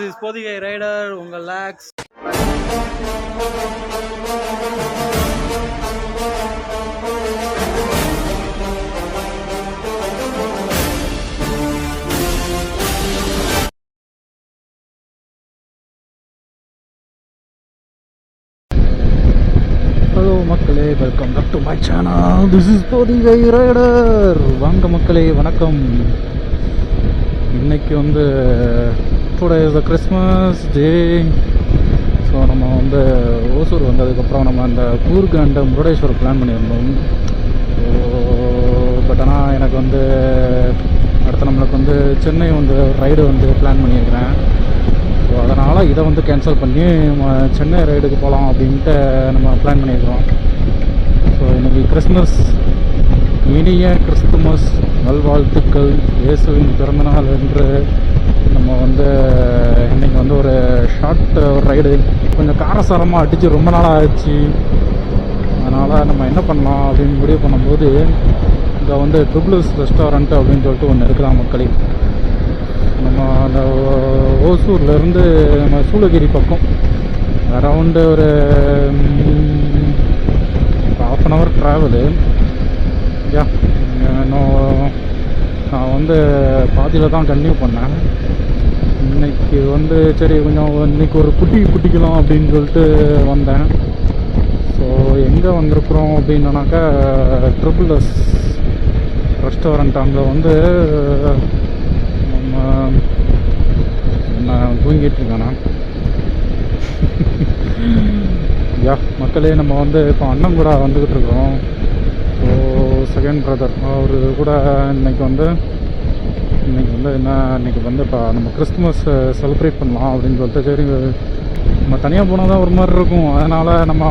Pothigai rider உங்கள் Laks. Hello மக்களே, welcome back to my channel. This is Pothigai rider. வாங்க மக்களே, வணக்கம். இன்னைக்கு வந்து today is the Christmas day. So நம்ம வந்து ஓசூர் வந்ததுக்கப்புறம் நம்ம அந்த கூர்க் அண்ட் முருடேஸ்வர் பிளான் பண்ணியிருந்தோம். ஸோ பட் ஆனால் எனக்கு வந்து அடுத்து நம்மளுக்கு வந்து சென்னை வந்து ரைடு வந்து பிளான் பண்ணியிருக்கிறேன். ஸோ அதனால் இதை வந்து கேன்சல் பண்ணி சென்னை ரைடுக்கு போகலாம் அப்படின்ட்டு நம்ம பிளான் பண்ணியிருக்கிறோம். ஸோ இன்றைக்கி கிறிஸ்மஸ், இனிய கிறிஸ்துமஸ் நல்வாழ்த்துக்கள், இயேசுவின் பிறந்தநாள் என்று நம்ம வந்து இன்றைக்கி வந்து ஒரு ஷார்ட் ரைடு கொஞ்சம் காரசாரமாக அடித்து ரொம்ப நாளாக ஆச்சு. அதனால் நம்ம என்ன பண்ணலாம் அப்படின்னு முடிவு பண்ணும்போது இங்கே வந்து ட்ரிபிள்ஸ் ரெஸ்டாரண்ட் அப்படின்னு சொல்லிட்டு ஒன்று இருக்கலாம் மக்களே. நம்ம அந்த ஓசூர்லேருந்து நம்ம சூளகிரி பக்கம் அரவுண்டு ஒரு ½ hour ட்ராவலு. யா, நான் வந்து பாதியில் தான் கன்டினியூ பண்ணேன். இன்றைக்கி வந்து சரி கொஞ்சம் இன்றைக்கி ஒரு குட்டிக்கலாம் அப்படின்னு சொல்லிட்டு வந்தேன். ஸோ எங்கே வந்திருக்குறோம் அப்படின்னாக்கா ட்ரிபிள்ஸ் ரெஸ்டாரண்ட். அங்கே வந்து நான் தூங்கிட்டு இருக்கேண்ணா. யா மக்களே, நம்ம வந்து இப்போ அண்ணன் கூட வந்துக்கிட்டு இருக்கோம். ஸோ செகண்ட் பிரதர் அவர் கூட இன்றைக்கி வந்து என்ன இன்றைக்கி வந்து இப்போ நம்ம கிறிஸ்துமஸ் செலிப்ரேட் பண்ணலாம் அப்படின்னு சொல்லிட்டு சரி நம்ம தனியாக போனால் தான் ஒரு மாதிரி இருக்கும். அதனால் நம்ம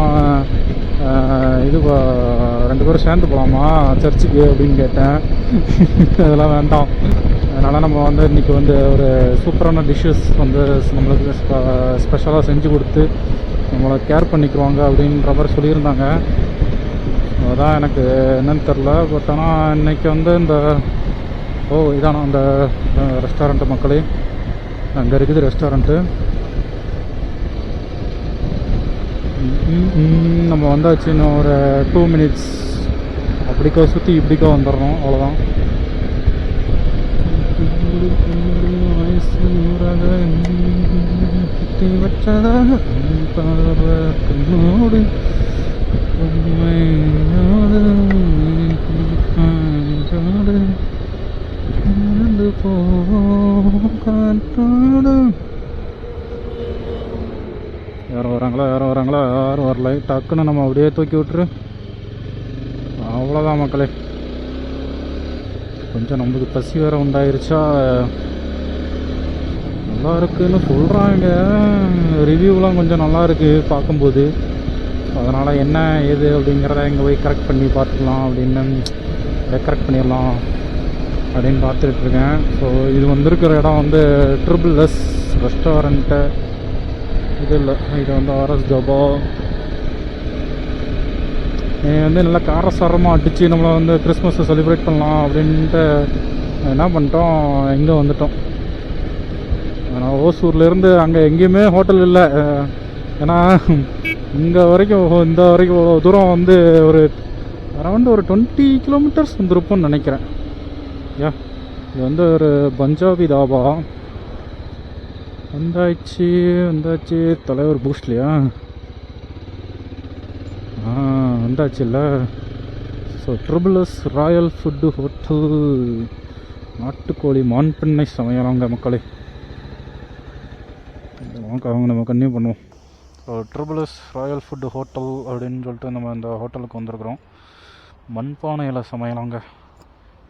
இது 2 பேரும் சேர்ந்து போகலாமா சர்ச்சுக்கு அப்படின்னு கேட்டேன். அதெல்லாம் வேண்டாம். அதனால் நம்ம வந்து இன்றைக்கி வந்து ஒரு சூப்பரான டிஷ்ஷஸ் வந்து நம்மளுக்கு ஸ்பெஷலாக செஞ்சு கொடுத்து நம்மளை கேர் பண்ணிக்குவாங்க அப்படின்ற மாதிரி சொல்லியிருந்தாங்க. அதான் எனக்கு என்னன்னு தெரில. பட் ஆனால் இன்றைக்கி வந்து இந்த இதான அந்த ரெஸ்டாரண்ட்டு மக்களே, அங்கே இருக்குது ரெஸ்டாரண்ட்டு. நம்ம வந்தாச்சு. இன்னும் ஒரு 2 minutes அப்படிக்கோ சுற்றி இப்படிக்கோ வந்துடணும், அவ்வளோதான். யாரும் வராங்களா யாரும் வரல. டக்குன்னு நம்ம அப்படியே தூக்கி விட்டுரு, அவ்வளோதான் மக்களே. கொஞ்சம் நம்மளுக்கு பசி வேறு உண்டாயிருச்சா. நல்லா இருக்குன்னு சொல்கிறாங்க, ரிவ்யூலாம் கொஞ்சம் நல்லா இருக்குது பார்க்கும்போது. அதனால் என்ன ஏது அப்படிங்கிறத இங்கே போய் கரெக்ட் பண்ணி பார்த்துக்கலாம் அப்படின்னு கரெக்ட் பண்ணிடலாம் அப்படின்னு பார்த்துட்ருக்கேன். ஸோ இது வந்திருக்கிற இடம் வந்து ட்ரிபிள்ஸ் ரெஸ்டாரண்ட்டு. இது இல்லை, இது வந்து RS ஜபா. வந்து நல்லா காரசாரமாக அடித்து நம்மளை வந்து கிறிஸ்மஸை செலிப்ரேட் பண்ணலாம் அப்படின்ட்டு என்ன பண்ணிட்டோம், இங்கே வந்துட்டோம். ஆனால் ஓசூர்லேருந்து அங்கே எங்கேயுமே ஹோட்டல் இல்லை. ஏன்னா இந்த வரைக்கும் தூரம் வந்து ஒரு அரௌண்ட் ஒரு 20 kilometers வந்துருப்போம்னு நினைக்கிறேன். யா, இது வந்து ஒரு பஞ்சாபி தாபா. வந்தாச்சு தலைவர் பூஸ்ட்லையா வந்தாச்சு இல்லை. So triples Royal food hotel, நாட்டுக்கோழி மான்பெண்ணை சமையலாங்க மக்களே. அவங்க நம்ம கன்டினியூ பண்ணுவோம். So triples Royal food hotel அப்படின்னு சொல்லிட்டு நம்ம இந்த ஹோட்டலுக்கு வந்திருக்கிறோம். மண்பானையில் சமையலாங்க.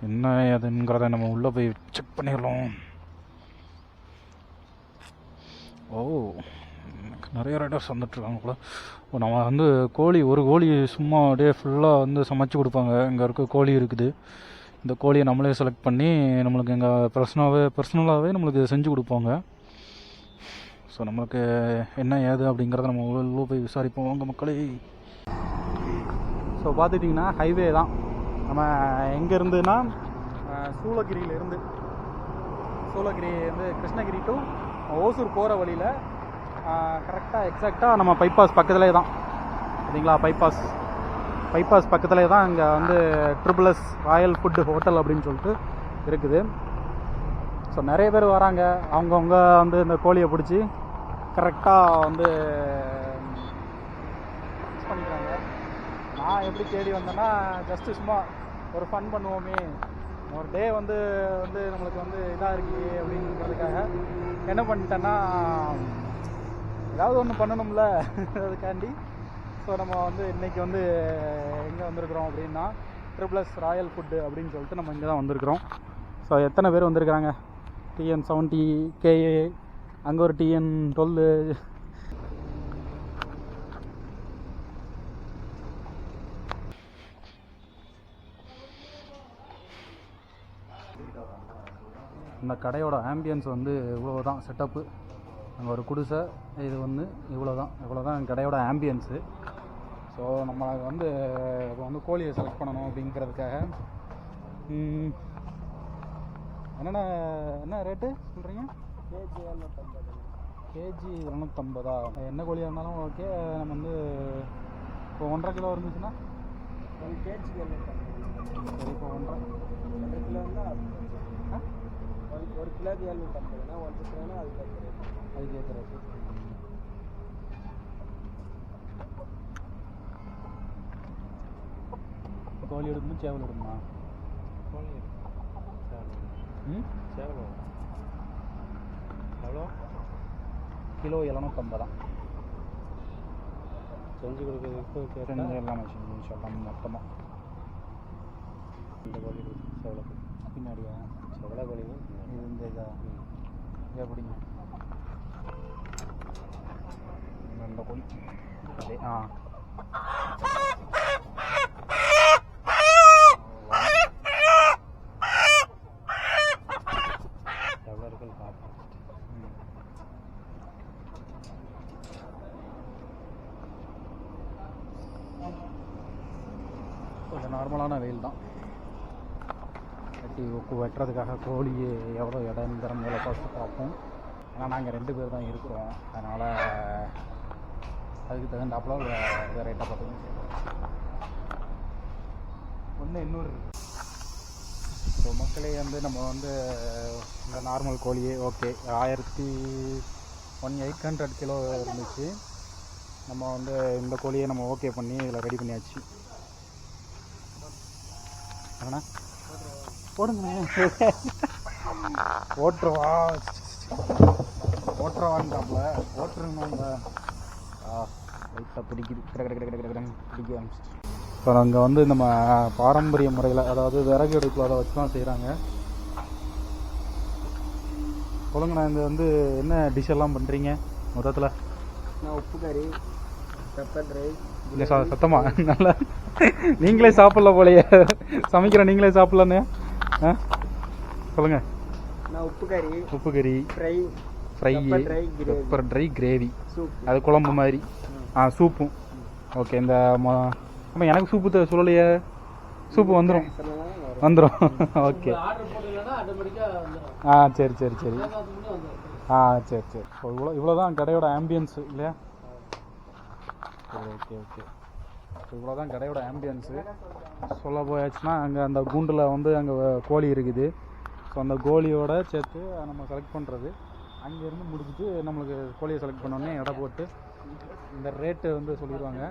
என்ன அதுங்கிறத நம்ம உள்ளே போய் செக் பண்ணிடலாம். நிறைய ரைடர்ஸ் வந்துட்டுருக்காங்க போல. நம்ம வந்து ஒரு கோழி சும்மா அப்படியே ஃபுல்லாக வந்து சமைச்சு கொடுப்பாங்க. இங்கே இருக்க கோழி இருக்குது. இந்த கோழியை நம்மளே செலக்ட் பண்ணி நம்மளுக்கு எங்கே பர்சனலாகவே நம்மளுக்கு செஞ்சு கொடுப்பாங்க. ஸோ நம்மளுக்கு என்ன ஏது அப்படிங்கிறத நம்ம உள்ள போய் விசாரிப்போம். வாங்க மக்களே. ஸோ பார்த்துட்டிங்கன்னா ஹைவே தான். நம்ம எங்கேருந்துன்னா சூளகிரியிலேருந்து வந்து கிருஷ்ணகிரி டு ஓசூர் போகிற வழியில் கரெக்டாக எக்ஸாக்டாக நம்ம பைபாஸ் பக்கத்துலேயே தான் சரிங்களா. பைபாஸ் பக்கத்துலேயே தான் இங்கே வந்து ட்ரிபிள்எஸ் ராயல் ஃபுட்டு ஹோட்டல் அப்படின்னு சொல்லிட்டு இருக்குது. ஸோ நிறைய பேர் வராங்க, அவங்கவுங்க வந்து இந்த கோழியை பிடிச்சி கரெக்டாக வந்து மிக்ஸ் பண்ணிக்கிறாங்க. நான் எப்படி தேடி வந்தேன்னா ஜஸ்ட்டு சும்மா ஒரு ஃபன் பண்ணுவோமே, ஒரு டே வந்து நம்மளுக்கு வந்து இதாக இருக்கு அப்படிங்கிறதுக்காக என்ன பண்ணிட்டேன்னா ஏதாவது ஒன்று பண்ணணும்ல அதுக்காண்டி. ஸோ நம்ம வந்து இன்றைக்கி வந்து எங்கே வந்திருக்கிறோம் அப்படின்னா ட்ரிபிள்எஸ் ராயல் ஃபுட்டு அப்படின்னு சொல்லிட்டு நம்ம இங்கே தான் வந்திருக்கிறோம். ஸோ எத்தனை பேர் வந்திருக்கிறாங்க, TN70 KA, அங்கே ஒரு TN12. இந்த கடையோட ஆம்பியன்ஸ் வந்து இவ்வளோ தான் செட்டப்பு. அங்கே ஒரு குடிசை, இது வந்து இவ்வளோ தான் கடையோட ஆம்பியன்ஸு. ஸோ நம்ம வந்து இப்போ வந்து கோழியை செலக்ட் பண்ணணும் அப்படிங்கிறதுக்காக என்ன ரேட்டு சொல்கிறீங்க? கேஜி 250. என்ன கோழியாக இருந்தாலும் ஓகே. நம்ம வந்து இப்போ 1.5 கிலோ இருந்துச்சுன்னா 1 கேஜி சரி. இப்போ 1.5 கிலோ இருந்தால் 1 கிலோக்கு 750, 1 கிலோனா அதுக்கு ஏற்றுறது. கோழி எடுக்கணும், சேவல் எடுக்கணுமா? சேவல் எவ்வளோ? கிலோ 750 தான். செஞ்சு கொடுக்குறது எல்லாமே செஞ்சு சொல்லலாம் மொத்தமாக. இந்த கோழி சேவலுக்கு பின்னாடியா? செவலை கோழி இது இந்த இதாக எப்படிங்க இந்த கோழி அதே எவ்வளோ இருக்குன்னு பார்ப்போம். கொஞ்சம் நார்மலான வெயில் தான். வெட்டுறதுக்காக கோழி எவ்வளோ இடங்கிற மேலே ஃபஸ்ட்டு பார்ப்போம். ஏன்னா நாங்கள் 2 பேர் தான் இருக்கிறோம், அதனால் அதுக்கு தகுந்தாப்பில் இதை ரேட்டாக பார்த்துக்கணும். இன்னொரு ஸோ மக்களே வந்து நம்ம வந்து இந்த நார்மல் கோழியே ஓகே 1800 கிலோ இருந்துச்சு. நம்ம வந்து இந்த கோழியை நம்ம ஓகே பண்ணி இதில் ரெடி பண்ணியாச்சு. ஏன்னா போடுங்க ஓட்டுறவான்டாப்புல ஓட்டுருங்க லைட்டாக பிடிக்குது பிடிக்க ஆரம்பிச்சிச்சு. ஸோ அங்கே வந்து நம்ம பாரம்பரிய முறையில், அதாவது விறகு அடுப்பில் அதை வச்சு தான் செய்கிறாங்க. சொல்லுங்கண்ணா, இந்த வந்து என்ன டிஷ் எல்லாம் பண்ணுறீங்க மொத்தத்தில்? உப்பு கறி, பெப்பர் ட்ரை. இல்லை சத்தமாக நல்லா நீங்களே சாப்பிட்ல போலையே, சமைக்கிற நீங்களே சாப்பிட்லன்னு. சொல்லுங்கள். உப்பு கறி ஃப்ரை, பெப்பர் ட்ரை கிரேவி, அது குழம்பு மாதிரி. சூப்பும் ஓகே. இந்த ஆமாம், எனக்கு சூப்பு சொல்லலையே. சூப்பு வந்துடும் ஓகே. சரி சரி சரி சரி சரி. இவ்வளோ தான் கடையோட ஆம்பியன்ஸு இல்லையா? Okay okay. இவ்வளோ தான் கடையோட ஆம்பியன்ஸு. சொல்ல போயாச்சுன்னா அங்கே அந்த கூண்டில் வந்து அங்கே கோழி இருக்குது. ஸோ அந்த கோழியோட சேர்த்து நம்ம செலக்ட் பண்ணுறது. அங்கேருந்து முடிச்சுட்டு நம்மளுக்கு கோழியை செலக்ட் பண்ணோடனே எடை போட்டு இந்த ரேட்டு வந்து சொல்லிடுவாங்க.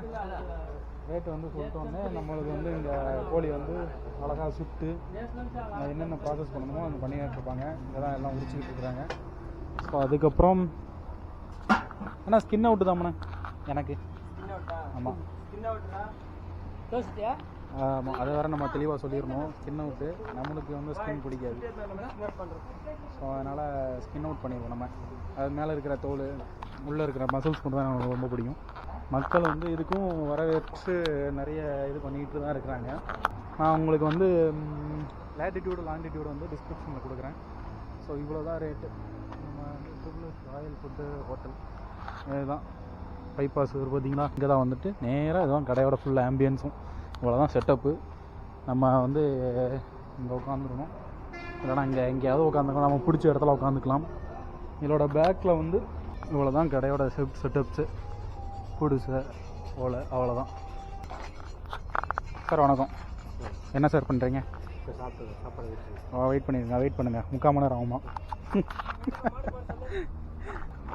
ரேட்டு வந்து சொல்லிட்டோடனே நம்மளுக்கு வந்து இந்த கோழி வந்து அழகாக சுட்டு என்னென்ன ப்ராசஸ் பண்ணணுமோ அது பண்ணிக்கிட்டு இருப்பாங்க. இங்கே தான் எல்லாம் உரிச்சிக்கிட்டு இருக்கிறாங்க. ஸோ அதுக்கப்புறம் ஆனால் ஸ்கின் அவுட்டு தான்ண்ணே எனக்கு. ஆமாம் ஆமாம், அதை வேறு நம்ம தெளிவாக சொல்லிடணும். ஸ்கின் அவுட்டு நம்மளுக்கு வந்து ஸ்கின் பிடிக்காது. ஸோ அதனால் ஸ்கின் அவுட் பண்ணிடுவோம் நம்ம. அது மேலே இருக்கிற தோல், உள்ளே இருக்கிற மசில்ஸ் மட்டும் தான் எனக்கு ரொம்ப பிடிக்கும். மக்கள் வந்து இதுக்கும் வரவேற்று நிறைய இது பண்ணிக்கிட்டு தான் இருக்கிறாங்க. நான் உங்களுக்கு வந்து லேட்டிடியூடு லாங்கிடியூடு வந்து டிஸ்கிரிப்ஷனில் கொடுக்குறேன். ஸோ இவ்வளோ தான் ரேட்டு. நம்ம வந்து ட்ரிபிள்எஸ் ராயல் ஃபுட்டு ஹோட்டல் இதுதான் பைபாஸ் பார்த்தீங்களா? இங்கே தான் வந்துட்டு நேராக இதுதான் கடையோட ஃபுல் ஆம்பியன்ஸும். இவ்வளோ தான் செட்டப்பு. நம்ம வந்து இங்கே உட்காந்துருக்கணும், இல்லைனா இங்கே எங்கேயாவது உட்காந்துக்கலாம். நம்ம பிடிச்ச இடத்துல உட்காந்துக்கலாம். இதோட பேக்கில் வந்து இவ்வளோ தான் கடையோட செட்டப்ஸு. புதுசு ஓலை அவ்வளோதான். சார் வணக்கம். என்ன சார் பண்ணுறீங்க? வெயிட் பண்ணிடுங்க, வெயிட் பண்ணுங்கள். 3/4 மணி நேரம் ஆகுமா?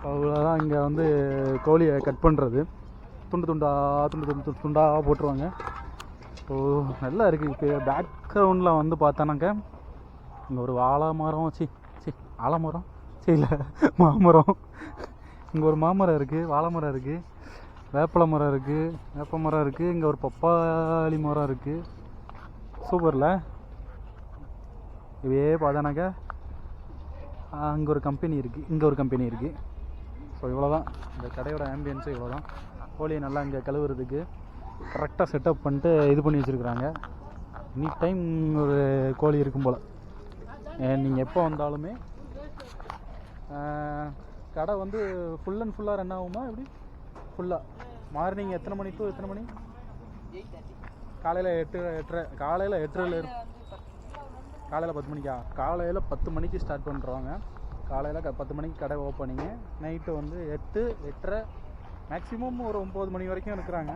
அவ்வளோதான். இங்கே வந்து கோழியை கட் பண்ணுறது துண்டு துண்டாக போட்டுருவாங்க. ஸோ நல்லா இருக்குது. இப்போ பேக்ரவுண்டில் வந்து பார்த்தோன்னாக்க இங்கே ஒரு வாழை மரம் ஆலமரம் இல்லை மாமரம். இங்கே ஒரு மாமரம் இருக்குது, வாழை மரம் இருக்குது, வேப்ப மரம் இருக்குது, இங்கே ஒரு பப்பாளி மரம் இருக்குது. சூப்பரில் இதே பார்த்தோன்னாக்கா அங்கே ஒரு கம்பெனி இருக்குது, இங்கே ஒரு கம்பெனி இருக்குது. ஸோ இவ்வளோ தான் இந்த கடையோட ஆம்பியன்ஸு. இவ்வளோ தான். கோழியை நல்லா இங்கே கழுவுறதுக்கு கரெக்டாக செட்டப் பண்ணிட்டு இது பண்ணி வச்சுருக்குறாங்க. எனி டைம் ஒரு கோழி இருக்கும் போல். நீங்கள் எப்போ வந்தாலுமே கடை வந்து ஃபுல் அண்ட் ஃபுல்லாக ரன் ஆகுமா? எப்படி ஃபுல்லாக? மார்னிங் எத்தனை மணி டு எத்தனை மணி? காலையில் 8:30. காலையில் 8:30 காலையில் 10 மணிக்கா? காலையில் 10 மணிக்கு ஸ்டார்ட் பண்ணுறவங்க. காலையில் 10 மணிக்கு கடை ஓப்பனிங்கு. நைட்டு வந்து 8, 8:30, மேக்ஸிமம் ஒரு 9 மணி வரைக்கும் இருக்கிறாங்க.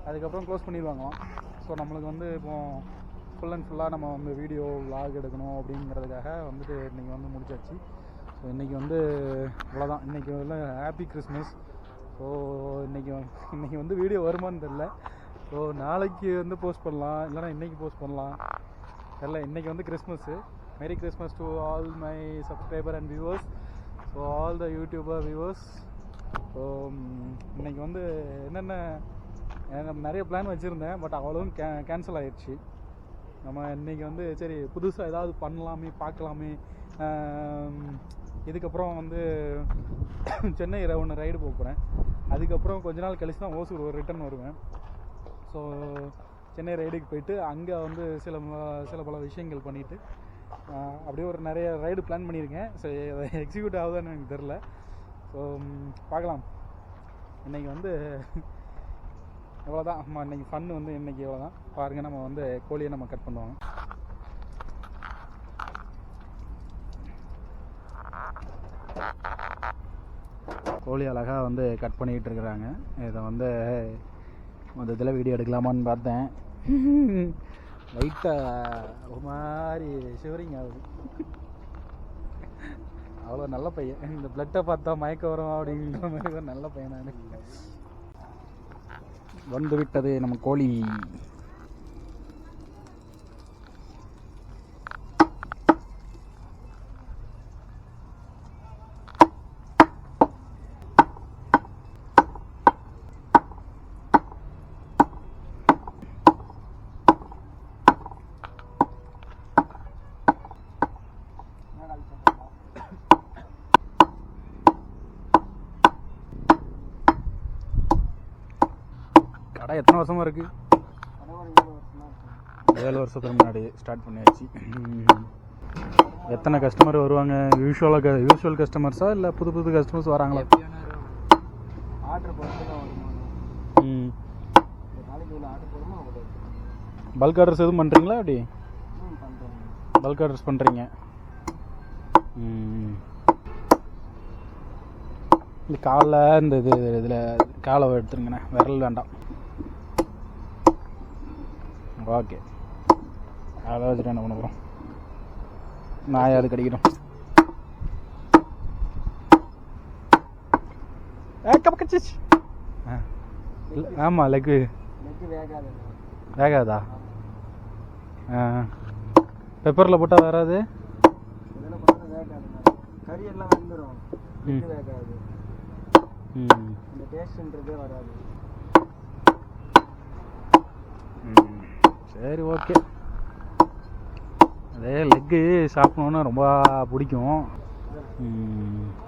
அதுக்கப்புறம் க்ளோஸ் பண்ணிடுவாங்களாம். ஸோ நம்மளுக்கு வந்து இப்போது ஃபுல் அண்ட் ஃபுல்லாக நம்ம வந்து வீடியோ விலாக் எடுக்கணும் அப்படிங்கிறதுக்காக வந்துட்டு இன்றைக்கி வந்து முடிச்சாச்சு. ஸோ இன்றைக்கி வந்து இவ்வளோதான். இன்றைக்கி வந்து ஹாப்பி கிறிஸ்மஸ். ஸோ இன்றைக்கி வந்து வீடியோ வருமானு தெரில. ஸோ நாளைக்கு வந்து போஸ்ட் பண்ணலாம், இல்லைனா இன்றைக்கி போஸ்ட் பண்ணலாம் தெரில. இன்றைக்கி வந்து Christmas. Merry Christmas to all my subscriber and viewers. So all the YouTuber viewers. So இன்றைக்கி வந்து என்னென்ன நிறைய பிளான் வச்சுருந்தேன், பட் அவ்வளோவும் கேன்சல் ஆகிடுச்சு. நம்ம இன்றைக்கி வந்து சரி புதுசாக ஏதாவது பண்ணலாமே, பார்க்கலாமே. இதுக்கப்புறம் வந்து சென்னை ஒன்று ரைடு போகிறேன். அதுக்கப்புறம் கொஞ்ச நாள் கழிச்சு தான் ஓசூர் ஒரு ரிட்டர்ன் வருவேன். ஸோ சென்னை ரைடுக்கு போயிட்டு அங்கே வந்து சில பல விஷயங்கள் பண்ணிவிட்டு அப்படியே ஒரு நிறைய ரைடு பிளான் பண்ணியிருக்கேன். ஸோ எக்ஸிக்யூட் ஆகுதான்னு எனக்கு தெரில. ஸோ பார்க்கலாம். இன்றைக்கி வந்து இவ்வளோதான். நம்ம இன்றைக்கி ஃபன்னு வந்து இன்றைக்கி இவ்வளோதான். பாருங்கள், நம்ம வந்து கோழியை நம்ம கட் பண்ணுவாங்க. கோழி அழகாக வந்து கட் பண்ணிக்கிட்டு இருக்கிறாங்க. இதை வந்து மொத்தத்தில் வீடியோ எடுக்கலாமான்னு பார்த்தேன். லைட்டாக ஒரு மாதிரி ஷிவரிங் ஆகுது. அவ்வளோ நல்ல பையன். இந்த பிளட்டை பார்த்தா மயக்க வரும் அப்படிங்கிற மாதிரி தான் நல்ல பையன். நான் வந்து விட்டது நம்ம கோழி. கடை எத்தனை வருஷமாக இருக்குது? 7 வருஷத்துக்கு முன்னாடி ஸ்டார்ட் பண்ணியாச்சு. எத்தனை கஸ்டமர் வருவாங்க? யூஸ்வல் கஸ்டமர்ஸா இல்லை புது கஸ்டமர்ஸ் வராங்களா? ஆர்டர் பொறுத்து தான் வருமா. நாளைக்கு உள்ள ஆர்டர் போடுமா அவ்வளோ. பல்க் ஆர்டர்ஸ் எதுவும் பண்ணுறீங்களா? அப்படி பண்ணுறேன். பல்க் ஆர்டர்ஸ் பண்ணுறீங்க. இந்த காலில் இந்த இதில் காலை எடுத்துருங்கண்ணே, விரல் வேண்டாம். ஓகே, அதை வச்சுட்டு என்ன பண்ண போகிறோம்? நாயாவது கடிக்கிறோம். ஆமாம், லெக்கு வேகாதா? பெப்பரில் போட்டால் வராது. கறி எல்லாம் வந்துடும், வேகாது. இந்த டேஸ்ட்ன்றதே வராது. சரி, ஓகே. அதே லெக்கு சாப்பிடணுன்னா ரொம்ப பிடிக்கும்.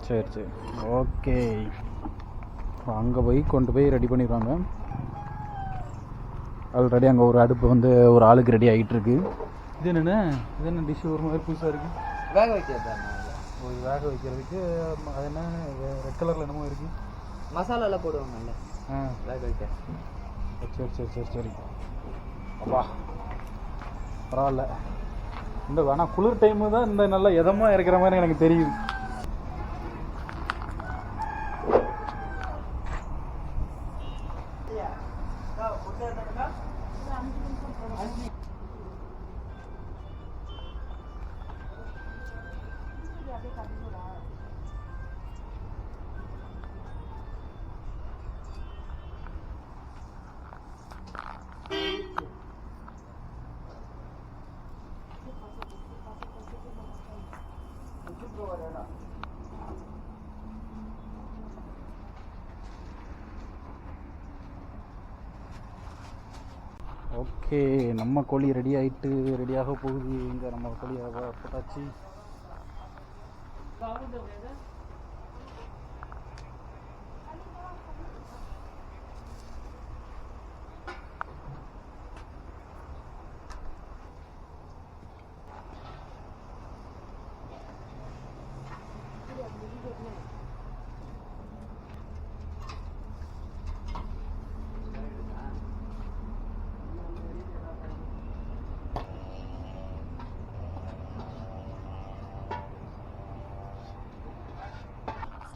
சரி, ஓகே. அங்கே கொண்டு போய் ரெடி பண்ணிடுவாங்க. ஆல்ரெடி அங்கே ஒரு அடுப்பு வந்து ஒரு ஆளுக்கு ரெடி ஆகிட்டு இருக்கு. இது என்ன டிஷ்ஷு ஒரு மாதிரி புதுசாக இருக்குது? வேக வைக்கிறது. வேக வைக்கிறதுக்கு அது என்ன ரெட் கலரில் என்னமோ இருக்குது? மசாலாலாம் போடுவாங்கல்ல வேக வைக்க. சரி. அப்பா பரவாயில்ல. இந்த வேணா குளிர் டைமு தான் இந்த நல்லா இதமாக இருக்கிற மாதிரி எனக்கு தெரியுது. ஓகே, நம்ம கோழி ரெடி ஆகிட்டு ரெடியாக போகுது. இங்கே நம்ம கோழியை போட்டாச்சு.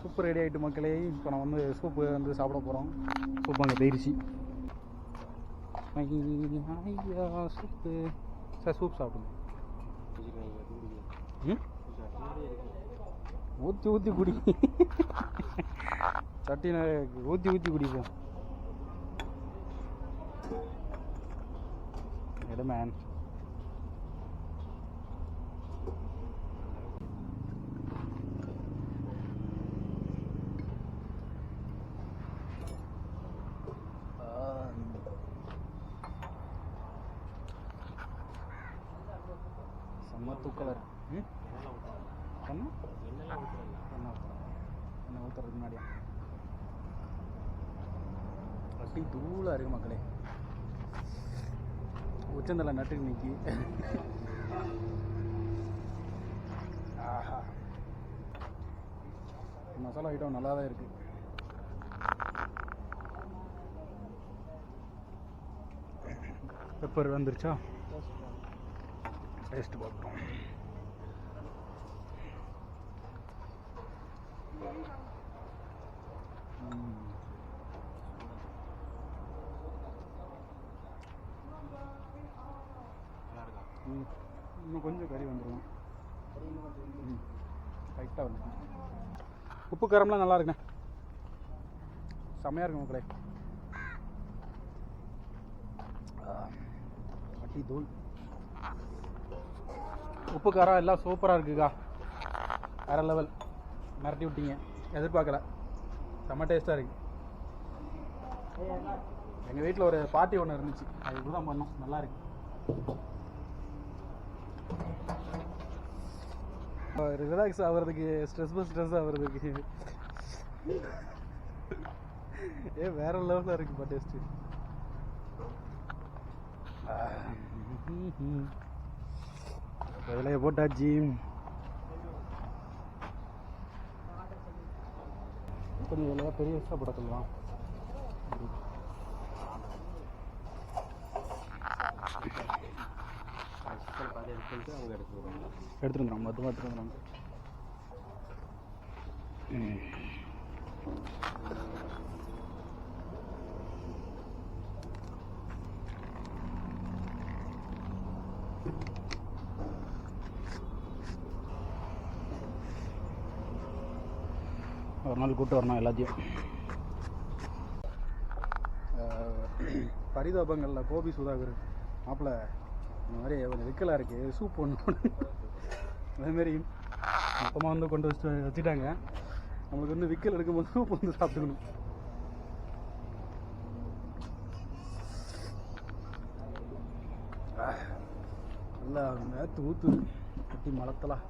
சூப்பு ரெடி ஆகிட்டு மக்களே. இப்போ நான் வந்து சூப்பு வந்து சாப்பிட போகிறோம். சூப்பு அங்கே போயிடுச்சு. சூப்பு சார், சூப் சாப்பிடுங்க. ஊற்றி ஊற்றி குடி. சட்டின ஊற்றி ஊற்றி குடிப்போம். எடு மேன். செம்ம தூக்கலர். என்ன ஊற்றுறதுக்கு முன்னாடியா வட்டி தூளாக இருக்குது மக்களே. உச்சந்தலை நட்டுக்கு நிற்கி. ஆஹா, மசாலா ஐட்டம் நல்லா தான் இருக்குது. பெப்பர் வந்துருச்சா? டேஸ்ட் பார்க்குறோம். இன்னும் கொஞ்சம் கறி வந்துடும். லைட்டாக வந்துடும். உப்பு காரம்லாம் நல்லா இருக்குண்ணே. செம்மையாக இருக்கும் மக்களே. வட்டி தூள். உப்பு காரம் எல்லாம் சூப்பராக இருக்குக்கா. வேறு லெவல். மிரட்டி விட்டீங்க, எதிர்பார்க்கல. செம்ம டேஸ்ட்டாக இருக்குது. எங்கள் வீட்டில் ஒரு பார்ட்டி ஒன்று இருந்துச்சு, அது இப்படி தான் பண்ணோம். நல்லா இருக்கு. ரிலாக்ஸ் ஆகிறதுக்கு, ஸ்ட்ரெஸ் ஆகிறதுக்கு வேற லெவலில் இருக்குப்பா டேஸ்ட்டு. இலையை போட்டாச்சு. கொஞ்சம் இலையா பெரிய விஷயம் போட சொல்லலாம். எடுத்துட்டு வந்துடும், மொத்தமாக எடுத்துட்டு வந்துடுவாங்க. ஒரு நாள் கூப்பிட்டு வரணும் எல்லாத்தையும். பரிதாபங்களில் கோபி சுதாகர் மாப்பிள்ள இந்த மாதிரி கொஞ்சம் விக்கலாக இருக்குது, சூப் ஒன்று அதேமாரி மொத்தமாக வந்து கொண்டு வச்சுட்டாங்க. நம்மளுக்கு வந்து விக்கல் எடுக்கும்போது சூப் வந்து சாப்பிட்டுக்கணும். நல்லா நேற்று ஊற்றுது கட்டி மலத்தலாம்.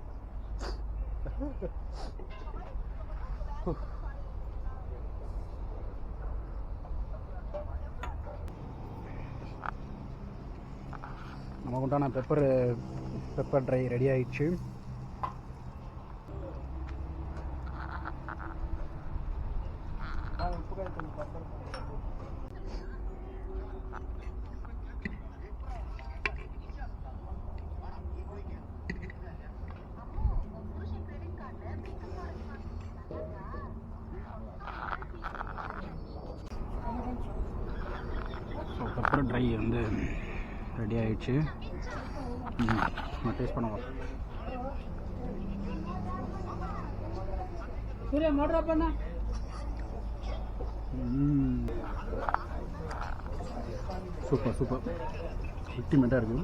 நமக்கு உண்டான பெப்பர் ட்ரை ரெடி ஆயிடுச்சு. பெப்பர் ட்ரை வந்து ரெடி ஆயிடுச்சு. டேஸ்ட் பண்ணுவோம். சூப்பர் சூப்பர், அல்டிமேட்டாக இருக்குது.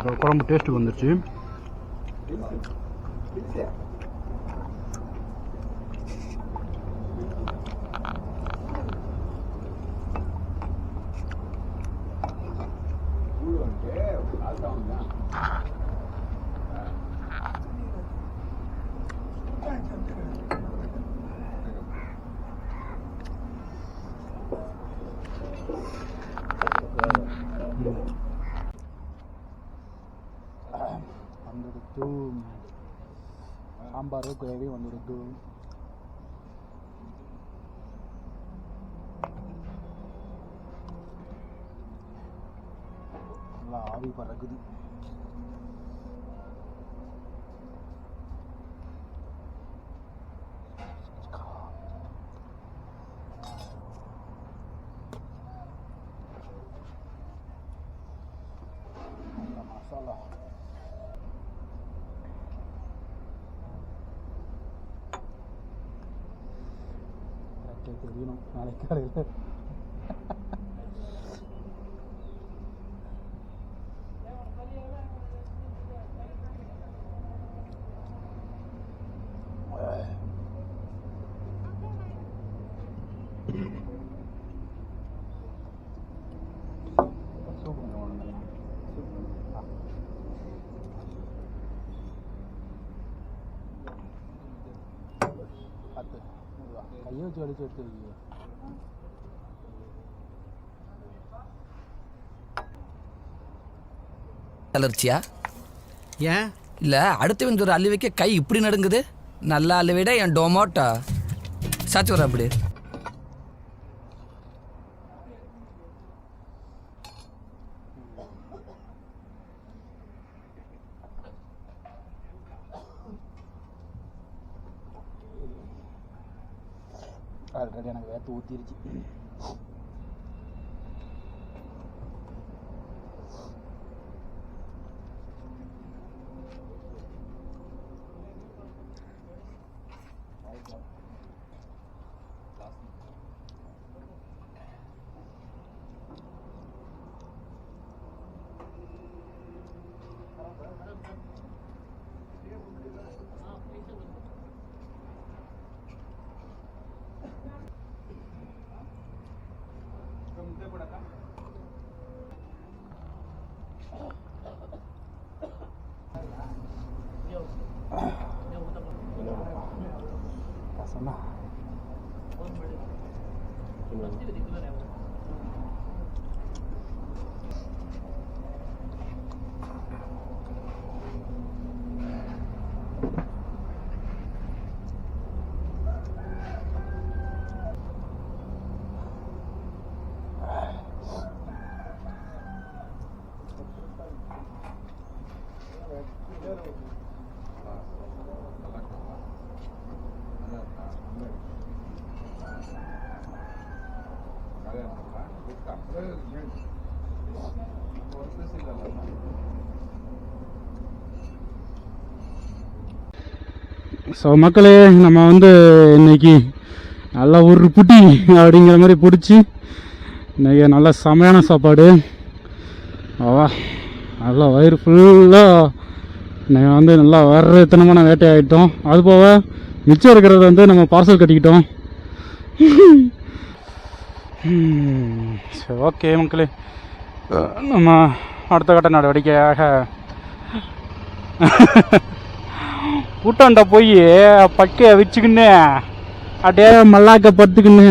குழம்பு டேஸ்ட்டுக்கு வந்துருச்சு. வந்துடுத்து சாம்பார் கிரேவி வந்துடுத்து. நல்லா ஆவி பறக்குது. மசாலா தெரியணும் நாளைக்கு காலையில். கையை வச்சு அடிச்சு எடுத்துருக்கீங்க. அலர்ச்சியா? ஏன் இல்லை அடுத்தவன் ஒரு அள்ளி வைக்க கை இப்படி நடுங்குது. நல்லா அள்ளி விட என் டொமோட்டோ சாச்சு வர அப்படி. ஆல்ரெடி எனக்கு வேர்த்து ஊற்றிருச்சு. Sana. ஸோ மக்களே, நம்ம வந்து இன்னைக்கு நல்லா ஒரு புட்டி அப்படிங்கிற மாதிரி பிடிச்சி இன்றைக்கி நல்லா செமையான சாப்பாடு. ஆவா, நல்லா வயிறு ஃபுல்லாக இன்றைக்கி வந்து நல்லா வர்றத்தனமான வேட்டையாகிட்டோம். அது போக மிச்சம் இருக்கிறத வந்து நம்ம பார்சல் கட்டிக்கிட்டோம். சரி, ஓகே மக்களே, நம்ம அடுத்த கட்ட நடவடிக்கையாக கூட்டாண்ட போய் பக்கையை வச்சுக்கின்னு அப்படியே மல்லாக்க படுத்துக்கின்னு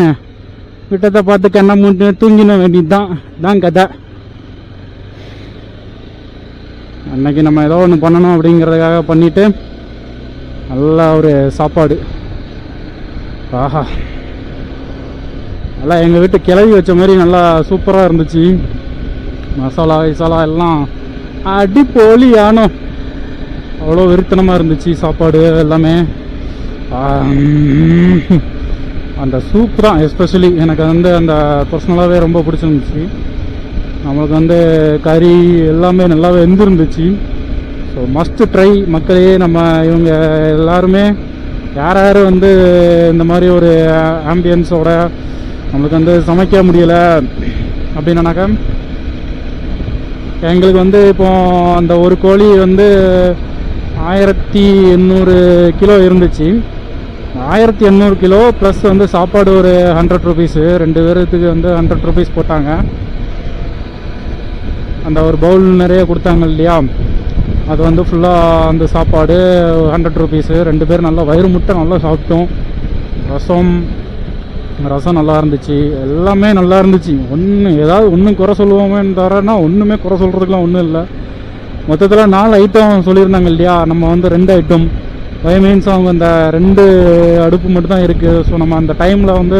விட்டத்தை பார்த்து கண்ணை மூட்டு தூங்கின வேண்டியது தான் கதை. அன்னைக்கு நம்ம ஏதோ ஒன்று பண்ணணும் அப்படிங்கிறதுக்காக பண்ணிட்டு நல்லா ஒரு சாப்பாடு. ஆஹா, நல்லா எங்கள் வீட்டு கிளவி வச்ச மாதிரி நல்லா சூப்பராக இருந்துச்சு. மசாலா கிசாலா எல்லாம் அடிப்பொலியானோ, அவ்வளோ வெறித்தனமாக இருந்துச்சு சாப்பாடு எல்லாமே. அந்த சூப் தான் எஸ்பெஷலி எனக்கு வந்து அந்த பர்சனலாகவே ரொம்ப பிடிச்சிருந்துச்சு. நம்மளுக்கு வந்து கறி எல்லாமே நல்லாவே வெந்திருந்துச்சு. ஸோ மஸ்ட் ட்ரை மக்களே. நம்ம இவங்க எல்லாருமே யார் யார் வந்து இந்த மாதிரி ஒரு ஆம்பியன்ஸோட நம்மளுக்கு வந்து சமைக்க முடியலை அப்படின்னாக்கா எங்களுக்கு வந்து இப்போ அந்த ஒரு கோழி வந்து 1800 கிலோ இருந்துச்சு. 1800 கிலோ ப்ளஸ் வந்து சாப்பாடு ஒரு 100 ருபீஸு, 2 பேருக்கு வந்து 100 ருபீஸ் போட்டாங்க. அந்த ஒரு பவுல் நிறைய கொடுத்தாங்க இல்லையா, அது வந்து ஃபுல்லாக அந்த சாப்பாடு 100 ருபீஸு. 2 பேர் நல்லா வயிறு முட்டை நல்லா சாப்பிட்டோம். ரசம் நல்லா இருந்துச்சு, எல்லாமே நல்லா இருந்துச்சு. ஒன்றும் குறை சொல்லுவோமேன்னு தரேன்னா ஒன்றுமே குறை சொல்கிறதுக்குலாம் ஒன்றும் இல்லை. மொத்தத்தில் 4 ஐட்டம் சொல்லியிருந்தாங்க இல்லையா, நம்ம வந்து 2 ஐட்டம் மீன்ஸ் அவங்க அந்த 2 அடுப்பு மட்டும் தான் இருக்குது. ஸோ நம்ம அந்த டைமில் வந்து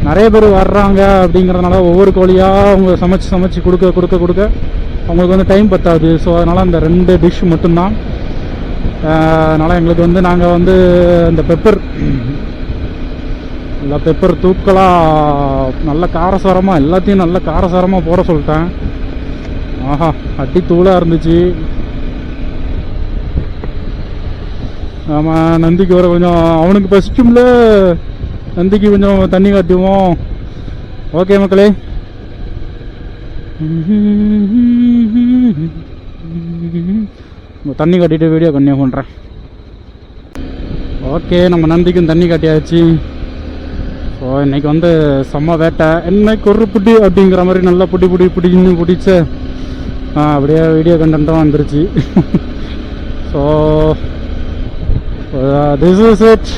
நிறைய பேர் வர்றாங்க அப்படிங்கிறதுனால ஒவ்வொரு கோழியாக அவங்க சமைச்சு கொடுக்க அவங்களுக்கு வந்து டைம் பத்தாது. ஸோ அதனால் அந்த 2 டிஷ் மட்டும்தான். அதனால் எங்களுக்கு வந்து நாங்கள் வந்து இந்த பெப்பர் தூக்கலாக நல்ல காரசாரமாக எல்லாத்தையும் நல்ல காரசாரமாக போட சொல்லிட்டேன். ஆஹா, அடி தூளாக இருந்துச்சு. ஆமாம், நந்திக்கு வர கொஞ்சம் அவனுக்கு பசிக்கும்ல, நந்திக்கு கொஞ்சம் தண்ணி காட்டுவோம். ஓகே மக்களே, தண்ணி காட்டிட்டு வீடியோ கன்டினியூ பண்ணுறேன். ஓகே, நம்ம நந்திக்கும் தண்ணி காட்டியாச்சு. ஸோ இன்றைக்கி வந்து செம்ம வேட்டை. என்னைக்கு ஒரு புட்டி அப்படிங்கிற மாதிரி நல்லா புடின்னு பிடிச்ச அப்படியே வீடியோ கண்டென்ட்டும் வந்துருச்சு. So this is it.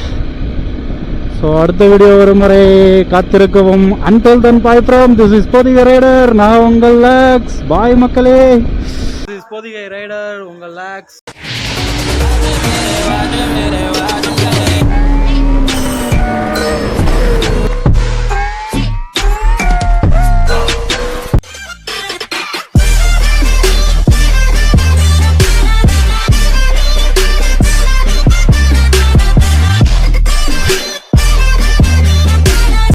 So அடுத்த வீடியோ வரும் வரை காத்திருக்கவும். Until then, bye from this is Pothigai rider. நான் உங்கள் லாக்ஸ். பாய் மக்களே. This is பொதிகை ரைடர், உங்கள் லாக்ஸ்.